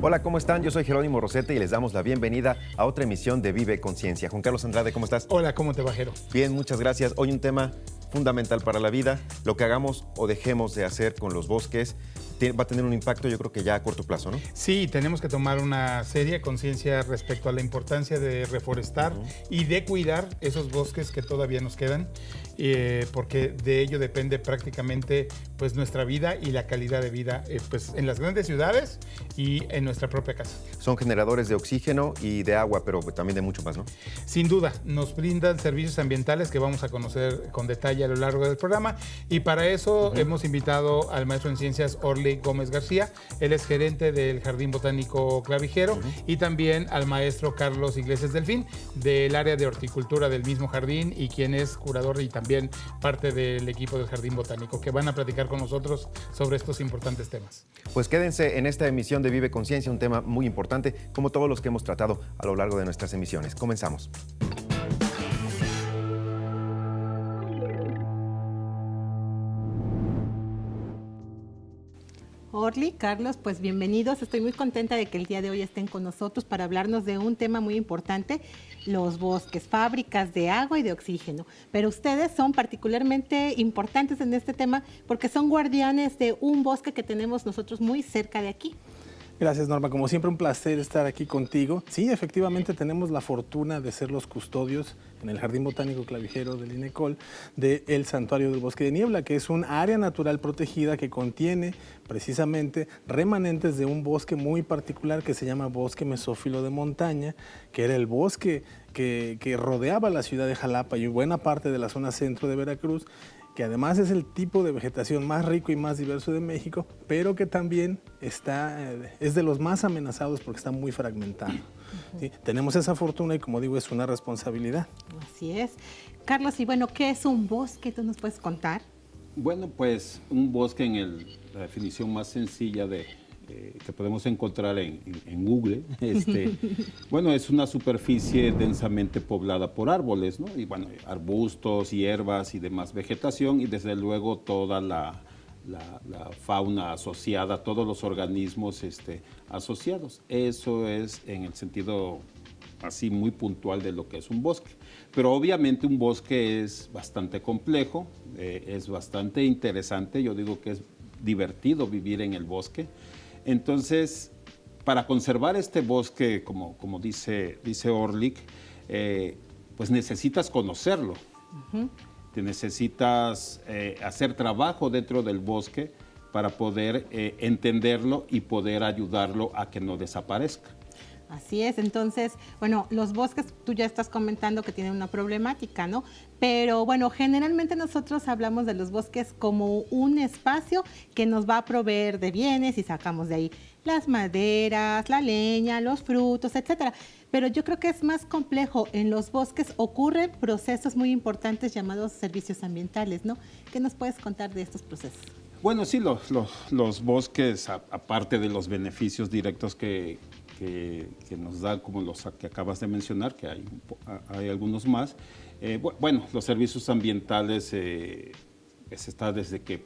Hola, ¿cómo están? Yo soy Jerónimo Rosete y les damos la bienvenida a otra emisión de Vive Conciencia. Juan Carlos Andrade, ¿cómo estás? Hola, ¿cómo te va, Jero? Bien, muchas gracias. Hoy un tema fundamental para la vida. Lo que hagamos o dejemos de hacer con los bosques va a tener un impacto, yo creo que ya a corto plazo, ¿no? Sí, tenemos que tomar una seria conciencia respecto a la importancia de reforestar y de cuidar esos bosques que todavía nos quedan, porque de ello depende prácticamente pues, nuestra vida y la calidad de vida pues, en las grandes ciudades y en nuestra propia casa. Son generadores de oxígeno y de agua, pero también de mucho más, ¿no? Sin duda, nos brindan servicios ambientales que vamos a conocer con detalle a lo largo del programa, y para eso hemos invitado al maestro en ciencias Orly Gómez García. Él es gerente del Jardín Botánico Clavijero, y también al maestro Carlos Iglesias Delfín, del área de horticultura del mismo jardín, y quien es curador y también parte del equipo del Jardín Botánico, que van a platicar con nosotros sobre estos importantes temas. Pues quédense en esta emisión de Vive Conciencia, un tema muy importante, como todos los que hemos tratado a lo largo de nuestras emisiones. Comenzamos. Orly, Carlos, pues bienvenidos. Estoy muy contenta de que el día de hoy estén con nosotros para hablarnos de un tema muy importante, los bosques, fábricas de agua y de oxígeno. Pero ustedes son particularmente importantes en este tema porque son guardianes de un bosque que tenemos nosotros muy cerca de aquí. Gracias, Norma. Como siempre, un placer estar aquí contigo. Sí, efectivamente tenemos la fortuna de ser los custodios en el Jardín Botánico Clavijero del INECOL del Santuario del Bosque de Niebla, que es un área natural protegida que contiene precisamente remanentes de un bosque muy particular que se llama bosque mesófilo de montaña, que era el bosque que rodeaba la ciudad de Jalapa y buena parte de la zona centro de Veracruz, que además es el tipo de vegetación más rico y más diverso de México, pero que también es de los más amenazados porque está muy fragmentado. ¿Sí? Tenemos esa fortuna y, como digo, es una responsabilidad. Así es. Carlos, y bueno, ¿qué es un bosque? ¿Tú nos puedes contar? Bueno, pues un bosque la definición más sencilla que podemos encontrar en Google, bueno, es una superficie densamente poblada por árboles, ¿no? Y bueno, arbustos, hierbas y demás vegetación, y desde luego toda la fauna asociada, todos los organismos asociados. Eso es en el sentido así muy puntual de lo que es un bosque. Pero obviamente un bosque es bastante complejo, es bastante interesante. Yo digo que es divertido vivir en el bosque. Entonces, para conservar este bosque, como dice Orly, pues necesitas conocerlo. Te necesitas hacer trabajo dentro del bosque para poder entenderlo y poder ayudarlo a que no desaparezca. Así es, entonces, bueno, los bosques, tú ya estás comentando que tienen una problemática, ¿no? Pero bueno, generalmente nosotros hablamos de los bosques como un espacio que nos va a proveer de bienes y sacamos de ahí las maderas, la leña, los frutos, etcétera. Pero yo creo que es más complejo. En los bosques ocurren procesos muy importantes llamados servicios ambientales, ¿no? ¿Qué nos puedes contar de estos procesos? Bueno, sí, los bosques, aparte de los beneficios directos que nos da, como los que acabas de mencionar, que hay algunos más. Bueno, los servicios ambientales está desde que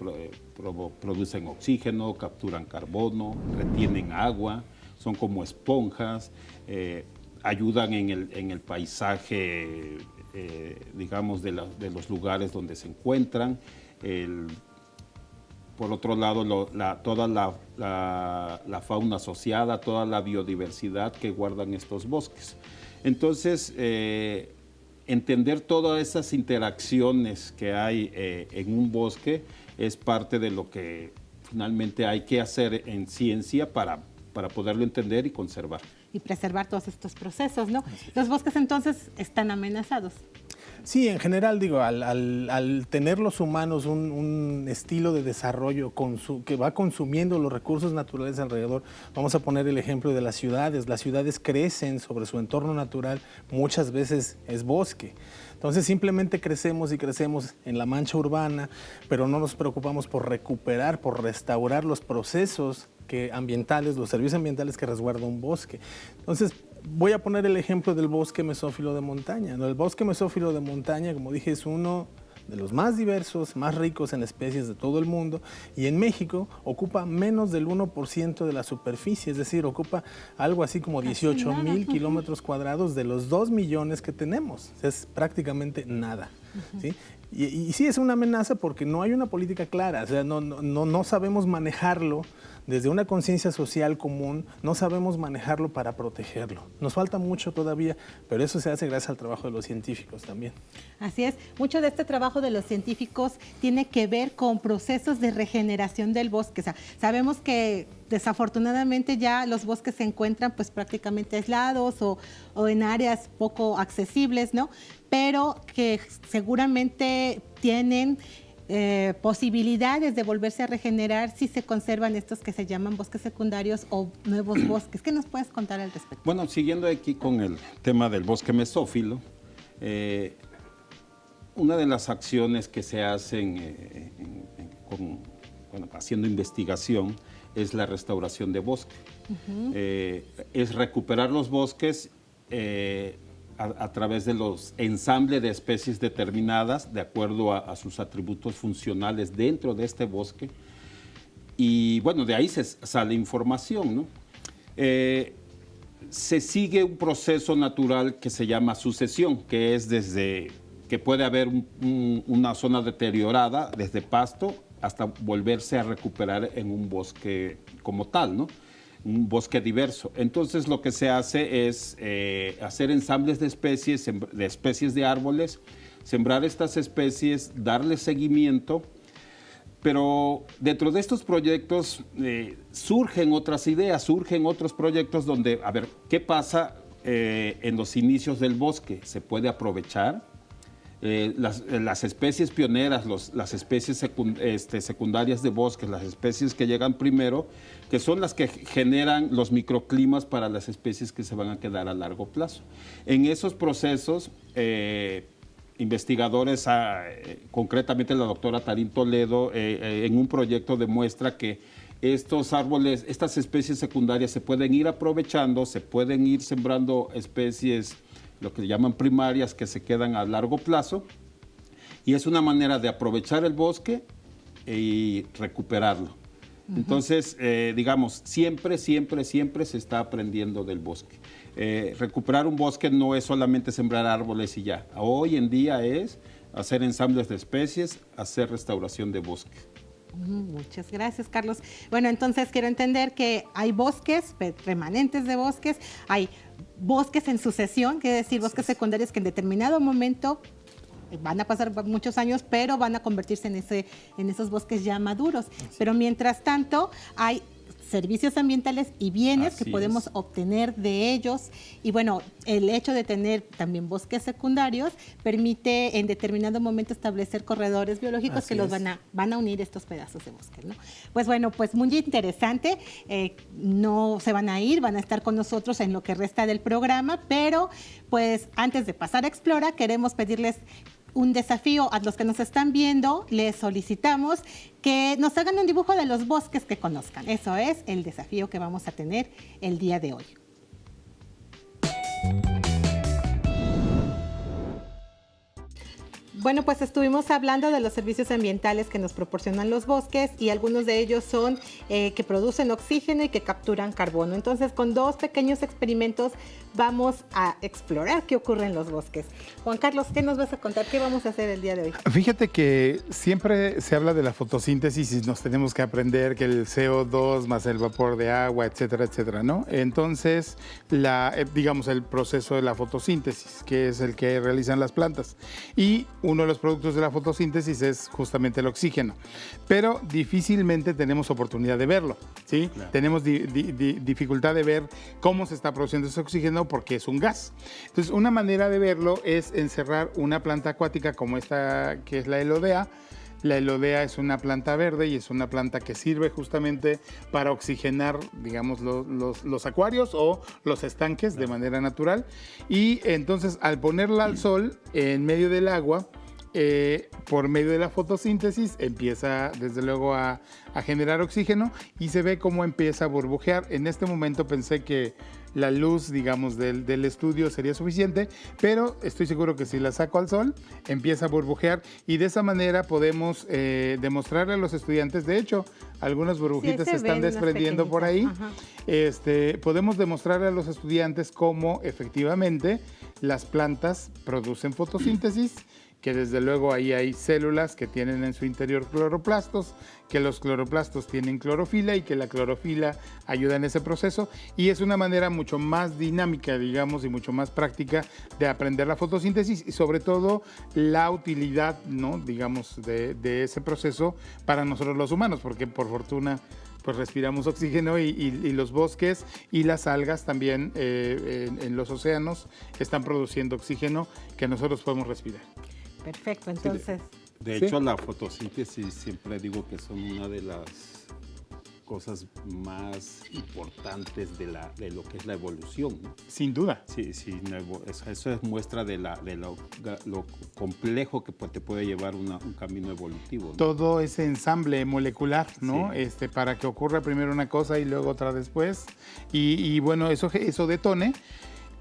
producen oxígeno, capturan carbono, retienen agua, son como esponjas, ayudan en el paisaje, digamos, de los lugares donde se encuentran. Por otro lado, toda la fauna asociada, toda la biodiversidad que guardan estos bosques. Entonces, entender todas esas interacciones que hay en un bosque es parte de lo que finalmente hay que hacer en ciencia para poderlo entender y conservar. Y preservar todos estos procesos, ¿no? Los bosques entonces están amenazados. Sí, en general, digo, al tener los humanos un estilo de desarrollo que va consumiendo los recursos naturales alrededor, vamos a poner el ejemplo de las ciudades crecen sobre su entorno natural, muchas veces es bosque. Entonces simplemente crecemos y crecemos en la mancha urbana, pero no nos preocupamos por recuperar, por restaurar los procesos ambientales, los servicios ambientales que resguarda un bosque. Entonces, voy a poner el ejemplo del bosque mesófilo de montaña. El bosque mesófilo de montaña, como dije, es uno de los más diversos, más ricos en especies de todo el mundo, y en México ocupa menos del 1% de la superficie, es decir, ocupa algo así como 18,000 kilómetros cuadrados de los 2 millones que tenemos. Es prácticamente nada, ¿sí? Y sí es una amenaza porque no hay una política clara, o sea, no sabemos manejarlo desde una conciencia social común, no sabemos manejarlo para protegerlo. Nos falta mucho todavía, pero eso se hace gracias al trabajo de los científicos también. Así es, mucho de este trabajo de los científicos tiene que ver con procesos de regeneración del bosque. O sea, sabemos que desafortunadamente ya los bosques se encuentran pues prácticamente aislados o en áreas poco accesibles, ¿no? Pero que seguramente tienen posibilidades de volverse a regenerar si se conservan estos que se llaman bosques secundarios o nuevos bosques. ¿Qué nos puedes contar al respecto? Bueno, siguiendo aquí con el tema del bosque mesófilo, una de las acciones que se hacen haciendo investigación es la restauración de bosque. Es recuperar los bosques a través de los ensambles de especies determinadas de acuerdo a sus atributos funcionales dentro de este bosque. Y bueno, de ahí sale información, ¿no? Se sigue un proceso natural que se llama sucesión, que es desde que puede haber una zona deteriorada, desde pasto, hasta volverse a recuperar en un bosque como tal, ¿no? Un bosque diverso. Entonces lo que se hace es hacer ensambles de especies de árboles, sembrar estas especies, darles seguimiento, pero dentro de estos proyectos surgen otras ideas, surgen otros proyectos donde, a ver, ¿qué pasa en los inicios del bosque? ¿Se puede aprovechar? Las especies pioneras, las especies secundarias de bosques, las especies que llegan primero, que son las que generan los microclimas para las especies que se van a quedar a largo plazo. En esos procesos, investigadores, concretamente la doctora Tarín Toledo, en un proyecto demuestra que estos árboles, estas especies secundarias se pueden ir aprovechando, se pueden ir sembrando especies, lo que llaman primarias, que se quedan a largo plazo, y es una manera de aprovechar el bosque y recuperarlo. Entonces, digamos, siempre se está aprendiendo del bosque. Recuperar un bosque no es solamente sembrar árboles y ya. Hoy en día es hacer ensambles de especies, hacer restauración de bosque. Muchas gracias, Carlos. Bueno, entonces quiero entender que hay bosques, remanentes de bosques, hay bosques en sucesión, quiere decir bosques secundarios que en determinado momento van a pasar muchos años, pero van a convertirse en esos bosques ya maduros. Pero mientras tanto, hay servicios ambientales y bienes que podemos obtener de ellos. Y bueno, el hecho de tener también bosques secundarios permite en determinado momento establecer corredores biológicos que los van a unir estos pedazos de bosque, ¿no? Pues bueno, pues muy interesante. No se van a ir, van a estar con nosotros en lo que resta del programa, pero pues antes de pasar a Explora, queremos pedirles un desafío a los que nos están viendo. Les solicitamos que nos hagan un dibujo de los bosques que conozcan. Eso es el desafío que vamos a tener el día de hoy. Bueno, pues estuvimos hablando de los servicios ambientales que nos proporcionan los bosques y algunos de ellos son que producen oxígeno y que capturan carbono. Entonces, con dos pequeños experimentos vamos a explorar qué ocurre en los bosques. Juan Carlos, ¿qué nos vas a contar? ¿Qué vamos a hacer el día de hoy? Fíjate que siempre se habla de la fotosíntesis y nos tenemos que aprender que el CO2 más el vapor de agua, etcétera, etcétera, ¿no? Entonces, digamos, el proceso de la fotosíntesis, que es el que realizan las plantas. Y uno de los productos de la fotosíntesis es justamente el oxígeno, pero difícilmente tenemos oportunidad de verlo, ¿sí? Claro. Tenemos dificultad de ver cómo se está produciendo ese oxígeno porque es un gas. Entonces, una manera de verlo es encerrar una planta acuática como esta, que es la elodea. La elodea es una planta verde y es una planta que sirve justamente para oxigenar, digamos, los acuarios o los estanques de manera natural. Y entonces, al ponerla al sol en medio del agua, por medio de la fotosíntesis empieza desde luego a generar oxígeno y se ve cómo empieza a burbujear. En este momento pensé que la luz, digamos, del estudio sería suficiente, pero estoy seguro que si la saco al sol, empieza a burbujear y de esa manera podemos demostrarle a los estudiantes, de hecho, algunas burbujitas Sí, se están ven unas desprendiendo por ahí. pequeñitas, Podemos demostrarle a los estudiantes cómo efectivamente las plantas producen fotosíntesis, que desde luego ahí hay células que tienen en su interior cloroplastos, que los cloroplastos tienen clorofila y que la clorofila ayuda en ese proceso. Y es una manera mucho más dinámica, digamos, y mucho más práctica de aprender la fotosíntesis y sobre todo la utilidad, ¿no?, digamos, de ese proceso para nosotros los humanos, porque por fortuna pues respiramos oxígeno y los bosques y las algas también en los océanos están produciendo oxígeno que nosotros podemos respirar. Perfecto, entonces. De Sí. hecho, la fotosíntesis siempre digo que son una de las cosas más importantes de lo que es la evolución, ¿no? Sin duda. Sí, eso es muestra de lo complejo que te puede llevar un camino evolutivo, ¿no? Todo ese ensamble molecular, ¿no? Sí. Para que ocurra primero una cosa y luego otra después. Y bueno, eso detone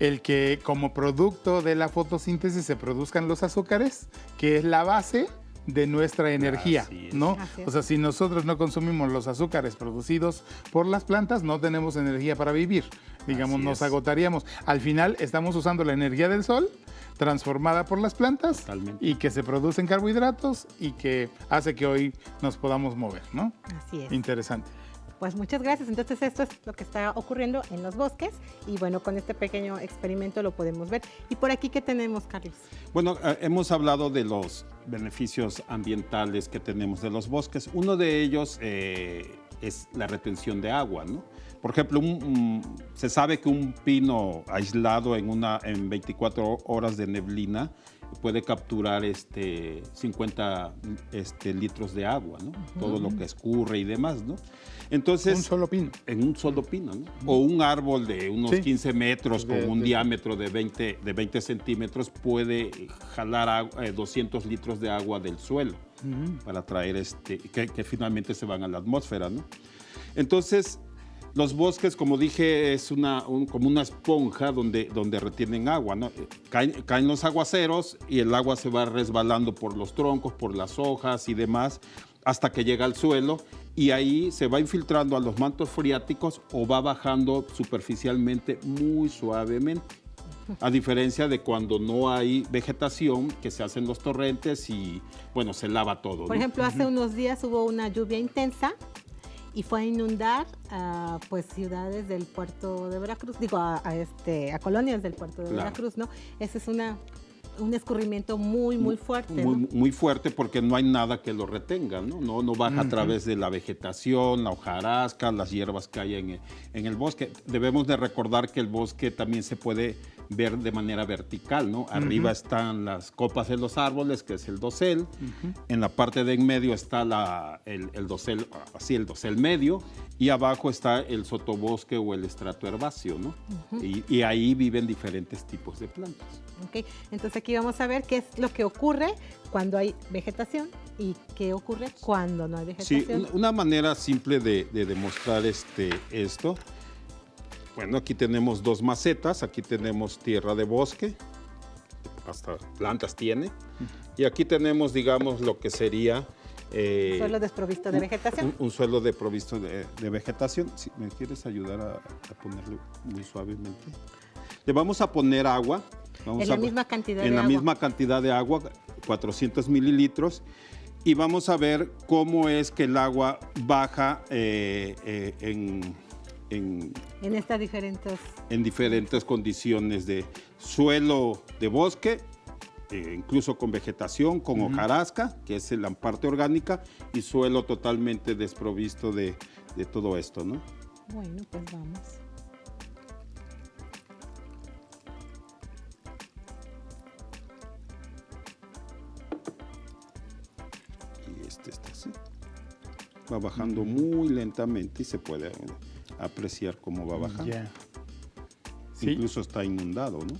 el que como producto de la fotosíntesis se produzcan los azúcares, que es la base de nuestra energía, Así es. ¿no? Así es. O sea, si nosotros no consumimos los azúcares producidos por las plantas, no tenemos energía para vivir. Digamos, Así nos es. agotaríamos. Al final estamos usando la energía del sol transformada por las plantas Totalmente. y que se producen carbohidratos y que hace que hoy nos podamos mover, ¿no? Así es. Interesante. Pues muchas gracias. Entonces esto es lo que está ocurriendo en los bosques y bueno, con este pequeño experimento lo podemos ver. ¿Y por aquí qué tenemos, Carlos? Bueno, hemos hablado de los beneficios ambientales que tenemos de los bosques. Uno de ellos es la retención de agua, ¿no? Por ejemplo, se sabe que un pino aislado en 24 horas de neblina puede capturar 50 litros de agua, ¿no? Todo lo que escurre y demás, ¿no? Entonces, Un solo pino. en un solo pino, ¿no? O un árbol de unos Sí. 15 metros con un De- diámetro de 20 centímetros puede jalar 200 litros de agua del suelo para traer que finalmente se van a la atmósfera, ¿no? Entonces, los bosques, como dije, es como una esponja donde retienen agua, ¿no? Caen los aguaceros y el agua se va resbalando por los troncos, por las hojas y demás, hasta que llega al suelo y ahí se va infiltrando a los mantos freáticos o va bajando superficialmente muy suavemente. A diferencia de cuando no hay vegetación, que se hacen los torrentes y, bueno, se lava todo, Por ¿no? ejemplo, hace unos días hubo una lluvia intensa y fue a inundar pues ciudades del puerto de Veracruz, digo a colonias del puerto de Claro. Veracruz, ¿no? Ese es un escurrimiento muy fuerte, ¿no? Muy fuerte porque no hay nada que lo retenga, ¿no? No baja a través de la vegetación, la hojarasca, las hierbas que hay en el bosque. Debemos de recordar que el bosque también se puede ver de manera vertical, ¿no? Arriba están las copas de los árboles, que es el dosel. En la parte de en medio está el dosel, así el dosel medio, y abajo está el sotobosque o el estrato herbáceo, ¿no? Y ahí viven diferentes tipos de plantas. Ok, entonces aquí vamos a ver qué es lo que ocurre cuando hay vegetación y qué ocurre cuando no hay Sí, vegetación. una manera simple de demostrar esto. Bueno, aquí tenemos dos macetas, aquí tenemos tierra de bosque, hasta plantas tiene, y aquí tenemos, digamos, lo que sería Suelo desprovisto de vegetación. un suelo desprovisto de vegetación. Si me quieres ayudar a ponerlo muy suavemente. Le vamos a poner agua. En la misma cantidad de En la agua. misma cantidad de agua, 400 mililitros. Y vamos a ver cómo es que el agua baja en En estas diferentes condiciones de suelo de bosque, incluso con vegetación, con hojarasca, que es la parte orgánica, y suelo totalmente desprovisto de todo esto, ¿no? Bueno, pues vamos. Y está así. Va bajando muy lentamente y se puede apreciar cómo va bajando. Ya. Sí. Incluso está inundado, ¿no?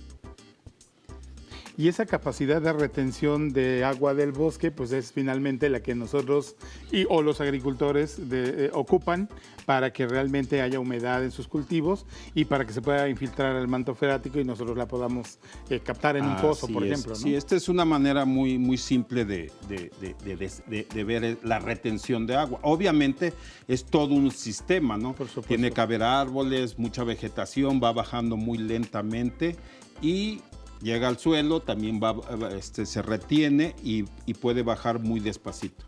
Y esa capacidad de retención de agua del bosque, pues es finalmente la que nosotros o los agricultores ocupan para que realmente haya humedad en sus cultivos y para que se pueda infiltrar el manto freático y nosotros la podamos captar en un pozo, por ejemplo, ¿no? Sí, esta es una manera muy, muy simple de ver la retención de agua. Obviamente es todo un sistema, ¿no? Por supuesto. Tiene que haber árboles, mucha vegetación, va bajando muy lentamente y llega al suelo, también se retiene y puede bajar muy despacito.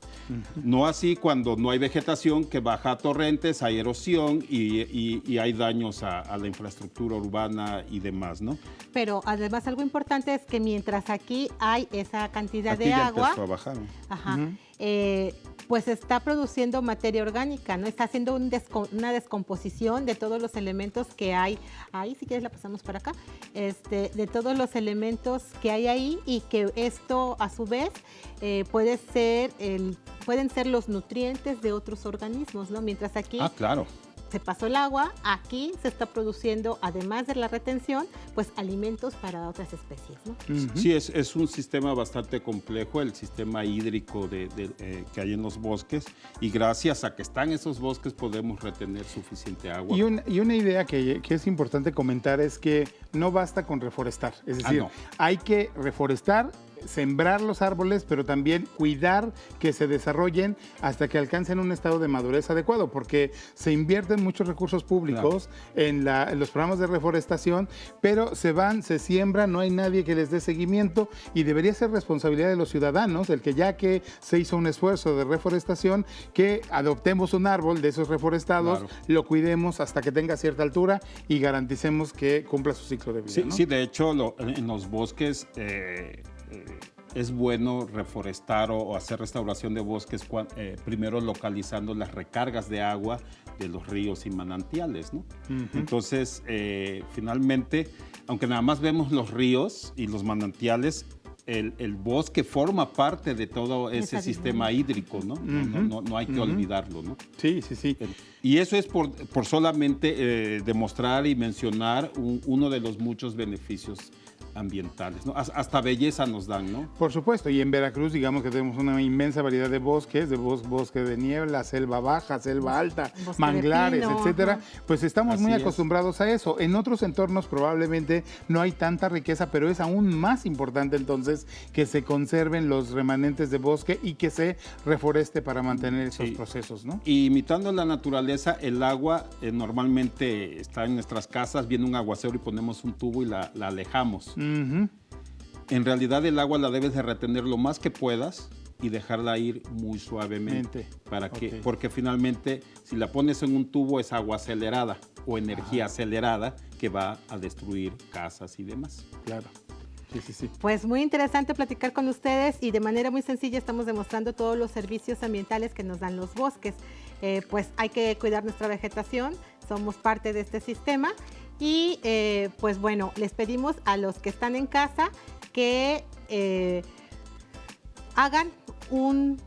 No así cuando no hay vegetación, que baja a torrentes, hay erosión y hay daños a la infraestructura urbana y demás, ¿no? Pero además algo importante es que mientras aquí hay esa cantidad Aquí de ya agua, empezó a bajar, ¿no? ajá, pues está produciendo materia orgánica, ¿no? Está haciendo una descomposición de todos los elementos que hay ahí, si quieres la pasamos para acá, de todos los elementos que hay ahí y que esto a su vez pueden ser los nutrientes de otros organismos, ¿no? Mientras aquí Claro. se pasó el agua, aquí se está produciendo, además de la retención, pues alimentos para otras especies, ¿no? Sí, es un sistema bastante complejo, el sistema hídrico que hay en los bosques, y gracias a que están esos bosques podemos retener suficiente agua. Y una idea que es importante comentar es que no basta con reforestar, es decir, no. hay que reforestar, sembrar los árboles, pero también cuidar que se desarrollen hasta que alcancen un estado de madurez adecuado, porque se invierten muchos recursos públicos en los programas de reforestación, pero se siembran, no hay nadie que les dé seguimiento y debería ser responsabilidad de los ciudadanos, el que ya que se hizo un esfuerzo de reforestación, que adoptemos un árbol de esos reforestados, lo cuidemos hasta que tenga cierta altura y garanticemos que cumpla su ciclo de vida. Sí, ¿no? sí, de hecho en los bosques es bueno reforestar o hacer restauración de bosques primero localizando las recargas de agua de los ríos y manantiales, ¿no? Entonces, finalmente, aunque nada más vemos los ríos y los manantiales, el bosque forma parte de todo ese sistema hídrico, ¿no? No hay que olvidarlo, ¿no? Sí. Y eso es por solamente demostrar y mencionar uno de los muchos beneficios ambientales, ¿no? Hasta belleza nos dan, ¿no? Por supuesto, y en Veracruz digamos que tenemos una inmensa variedad de bosques, bosque de niebla, selva baja, selva alta, bosque manglares, de pino, etcétera. Pues estamos muy Así es. acostumbrados a eso. En otros entornos probablemente no hay tanta riqueza, pero es aún más importante entonces que se conserven los remanentes de bosque y que se reforeste para mantener esos procesos, ¿no? Y imitando la naturaleza, el agua normalmente está en nuestras casas, viene un aguacero y ponemos un tubo y la alejamos. En realidad el agua la debes de retener lo más que puedas y dejarla ir muy suavemente. Porque finalmente si la pones en un tubo es agua acelerada o energía acelerada que va a destruir casas y demás. Claro. Sí. Pues muy interesante platicar con ustedes y de manera muy sencilla estamos demostrando todos los servicios ambientales que nos dan los bosques. Pues hay que cuidar nuestra vegetación, somos parte de este sistema y pues bueno, les pedimos a los que están en casa que hagan un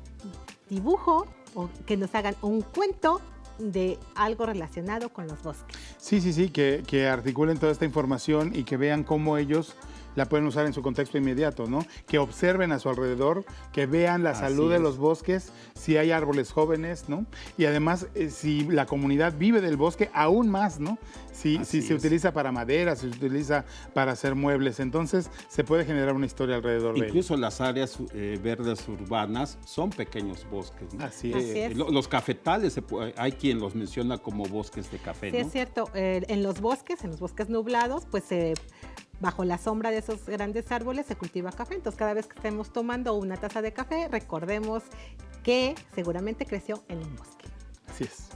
dibujo o que nos hagan un cuento de algo relacionado con los bosques. Sí, que articulen toda esta información y que vean cómo ellos la pueden usar en su contexto inmediato, ¿no? Que observen a su alrededor, que vean la salud de los bosques, si hay árboles jóvenes, ¿no? Y además, si la comunidad vive del bosque, aún más, ¿no? Si se utiliza para madera, si se utiliza para hacer muebles, entonces se puede generar una historia alrededor de ello. Incluso las áreas verdes urbanas son pequeños bosques, ¿no? Así es. Los cafetales, hay quien los menciona como bosques de café, Sí, ¿no? es cierto. En los bosques nublados, pues bajo la sombra de esos grandes árboles se cultiva café. Entonces, cada vez que estemos tomando una taza de café, recordemos que seguramente creció en un bosque. Así es.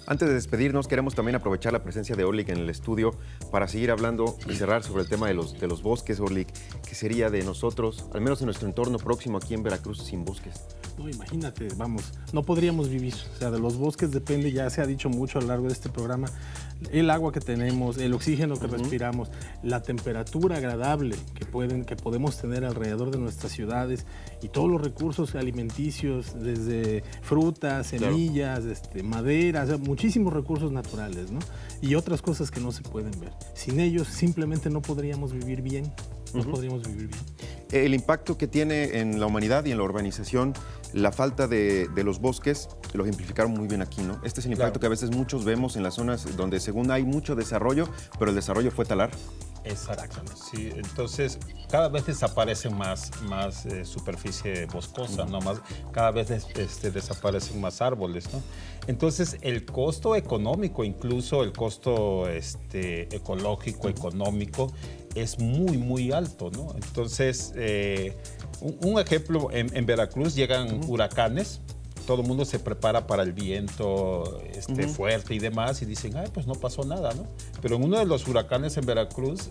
Antes de despedirnos, queremos también aprovechar la presencia de Orlik en el estudio para seguir hablando y cerrar sobre el tema de los bosques, Orlik. ¿Qué sería de nosotros, al menos en nuestro entorno próximo aquí en Veracruz, sin bosques? No, imagínate, vamos, no podríamos vivir. O sea, de los bosques depende, ya se ha dicho mucho a lo largo de este programa, el agua que tenemos, el oxígeno que respiramos, la temperatura agradable que podemos tener alrededor de nuestras ciudades y todos los recursos alimenticios, desde frutas, semillas, madera, o sea, muchísimos recursos naturales, ¿no? Y otras cosas que no se pueden ver. Sin ellos simplemente no podríamos vivir bien. No podríamos vivir bien. El impacto que tiene en la humanidad y en la urbanización, la falta de los bosques, lo ejemplificaron muy bien aquí, ¿no? Este es el impacto que a veces muchos vemos en las zonas donde según hay mucho desarrollo, pero el desarrollo fue talar. Exactamente, sí. Entonces, cada vez desaparece más superficie boscosa, ¿no? Cada vez desaparecen más árboles, ¿no? Entonces, el costo económico, incluso el costo ecológico, económico, es muy, muy alto, ¿no? Entonces, un ejemplo, en Veracruz llegan huracanes. Todo el mundo se prepara para el viento fuerte y demás y dicen, ay, pues no pasó nada, ¿no? Pero en uno de los huracanes en Veracruz,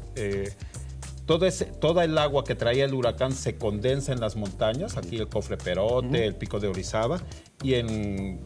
toda el agua que traía el huracán se condensa en las montañas, aquí el Cofre Perote, el Pico de Orizaba, y en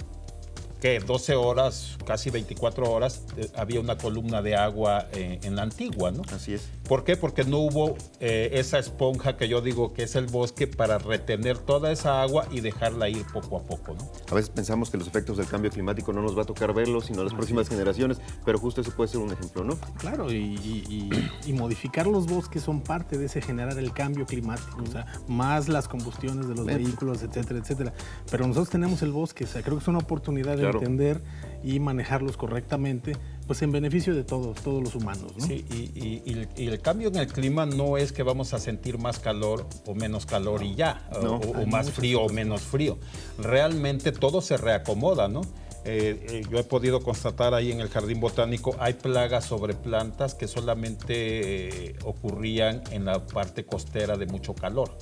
12 horas, casi 24 horas, había una columna de agua en la Antigua, ¿no? Así es. ¿Por qué? Porque no hubo esa esponja que yo digo que es el bosque para retener toda esa agua y dejarla ir poco a poco, ¿no? A veces pensamos que los efectos del cambio climático no nos va a tocar verlos, sino las próximas generaciones, pero justo ese puede ser un ejemplo, ¿no? Claro, y modificar los bosques son parte de ese generar el cambio climático, o sea, más las combustiones de los vehículos, etcétera, etcétera. Pero nosotros tenemos el bosque, o sea, creo que es una oportunidad de entender y manejarlos correctamente, pues en beneficio de todos los humanos, ¿no? Sí, y el cambio en el clima no es que vamos a sentir más calor o menos calor y ya, o más frío o menos frío. Realmente todo se reacomoda, ¿no? Yo he podido constatar ahí en el Jardín Botánico, hay plagas sobre plantas que solamente ocurrían en la parte costera de mucho calor.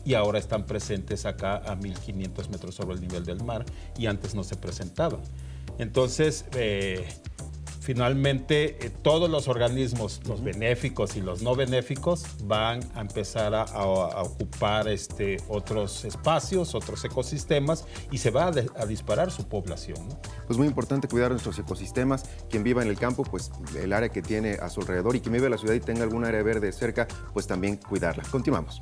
Y ahora están presentes acá a 1500 metros sobre el nivel del mar y antes no se presentaban. Entonces, finalmente, todos los organismos, los benéficos y los no benéficos, van a empezar a ocupar otros espacios, otros ecosistemas y se va a disparar su población, ¿no? Pues muy importante cuidar nuestros ecosistemas. Quien viva en el campo, pues el área que tiene a su alrededor, y quien vive en la ciudad y tenga algún área verde cerca, pues también cuidarla. Continuamos.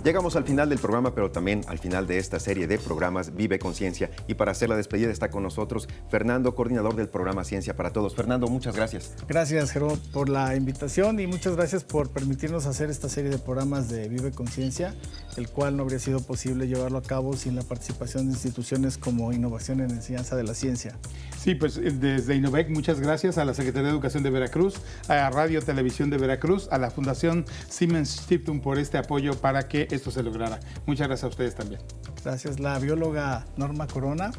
Llegamos al final del programa, pero también al final de esta serie de programas Vive Conciencia. Y para hacer la despedida está con nosotros Fernando, coordinador del programa Ciencia para Todos. Fernando, muchas gracias. Gracias, Gerardo, por la invitación y muchas gracias por permitirnos hacer esta serie de programas de Vive Conciencia, el cual no habría sido posible llevarlo a cabo sin la participación de instituciones como Innovación en Enseñanza de la Ciencia. Sí, pues desde Innovec, muchas gracias a la Secretaría de Educación de Veracruz, a Radio Televisión de Veracruz, a la Fundación Siemens Stiftung por este apoyo para que esto se lograra. Muchas gracias a ustedes también. Gracias, la bióloga Norma Corona.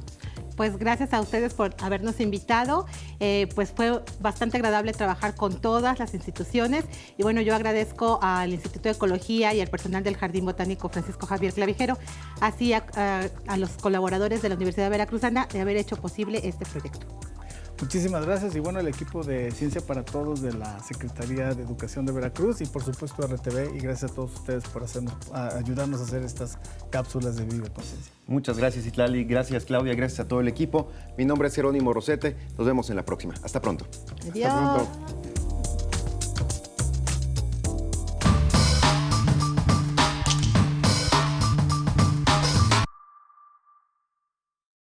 Pues gracias a ustedes por habernos invitado. Pues fue bastante agradable trabajar con todas las instituciones. Y bueno, yo agradezco al Instituto de Ecología y al personal del Jardín Botánico Francisco Javier Clavijero, así a los colaboradores de la Universidad Veracruzana de haber hecho posible este proyecto. Muchísimas gracias y bueno, al equipo de Ciencia para Todos de la Secretaría de Educación de Veracruz y por supuesto a RTV y gracias a todos ustedes por ayudarnos a hacer estas cápsulas de Vive Conciencia. Muchas gracias, Itlali. Gracias, Claudia. Gracias a todo el equipo. Mi nombre es Jerónimo Rosete. Nos vemos en la próxima. Hasta pronto. Adiós. Hasta pronto.